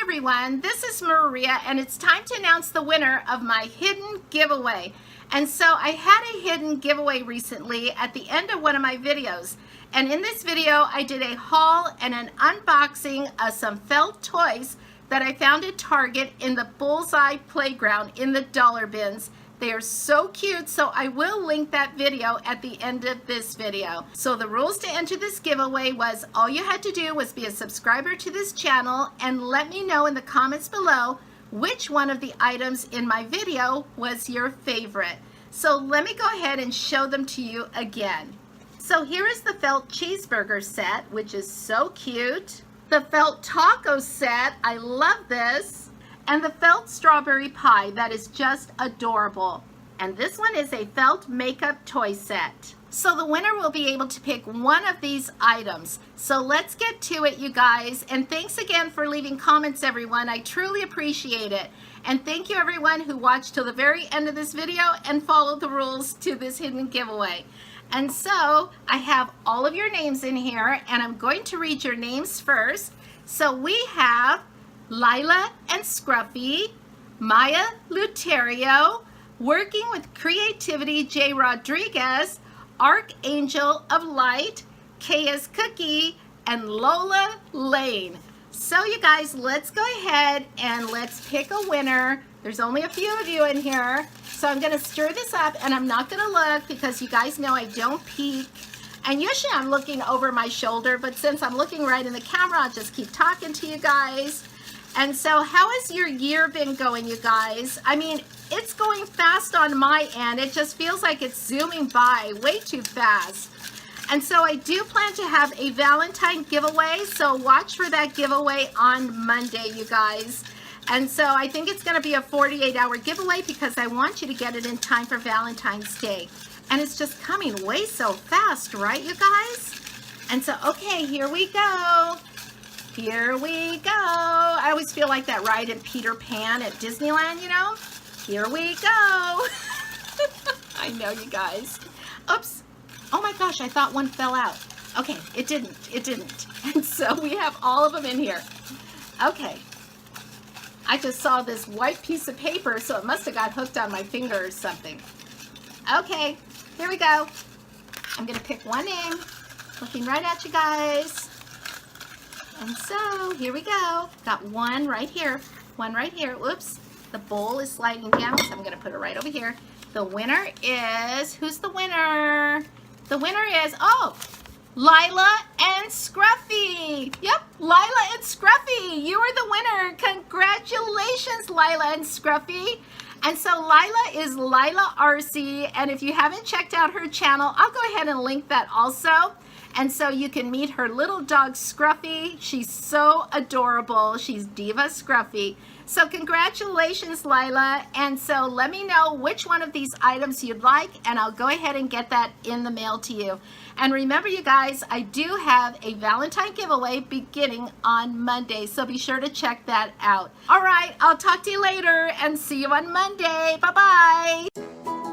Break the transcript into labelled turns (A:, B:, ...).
A: everyone, this is Maria and it's time to announce the winner of my hidden giveaway. And so I had a hidden giveaway recently at the end of one of my videos. And in this video I did a haul and an unboxing of some felt toys that I found at Target in the Bullseye Playground in the dollar bins. They are so cute, so I will link that video at the end of this video. So the rules to enter this giveaway was all you had to do was be a subscriber to this channel and let me know in the comments below which one of the items in my video was your favorite. So let me go ahead and show them to you again. So here is the felt cheeseburger set, which is so cute. The felt taco set, I love this. And the felt strawberry pie, that is just adorable. And this one is a felt makeup toy set. So the winner will be able to pick one of these items. So let's get to it, you guys. And thanks again for leaving comments, everyone. I truly appreciate it. And thank you everyone who watched till the very end of this video and followed the rules to this hidden giveaway. And so I have all of your names in here and I'm going to read your names first. So we have Lila and Scruffy, Maya Luterio, Working with Creativity J. Rodriguez, Archangel of Light, KS Cookie, and Lola Lane. So you guys, let's go ahead and let's pick a winner. There's only a few of you in here. So I'm gonna stir this up and I'm not gonna look because you guys know I don't peek. And usually I'm looking over my shoulder, but since I'm looking right in the camera, I'll just keep talking to you guys. And so how has your year been going, you guys? I mean, it's going fast on my end. It just feels like it's zooming by way too fast. And so I do plan to have a Valentine giveaway, so watch for that giveaway on Monday, you guys. And so I think it's gonna be a 48-hour giveaway because I want you to get it in time for Valentine's Day. And it's just coming way so fast, right, you guys? And so, okay, here we go. Here we go. I always feel like that ride in Peter Pan at Disneyland, you know? Here we go. I know, you guys. Oops. Oh my gosh, I thought one fell out. Okay, it didn't. It didn't. And so we have all of them in here. Okay. I just saw this white piece of paper, so it must have got hooked on my finger or something. Okay, here we go. I'm going to pick one in. Looking right at you guys. And so, here we go. Got one right here. One right here. Whoops. The bowl is sliding down, so I'm going to put it right over here. The winner is, who's the winner? The winner is, oh, Lila and Scruffy. Yep, Lila and Scruffy. You are the winner. Congratulations, Lila and Scruffy. And so Lila is Lila RC, and if you haven't checked out her channel, I'll go ahead and link that also. And so you can meet her little dog Scruffy. She's so adorable. She's Diva Scruffy. So congratulations, Lila. And so let me know which one of these items you'd like, and I'll go ahead and get that in the mail to you. And remember, you guys, I do have a Valentine giveaway beginning on Monday, so be sure to check that out. All right, I'll talk to you later and see you on Monday. Bye-bye.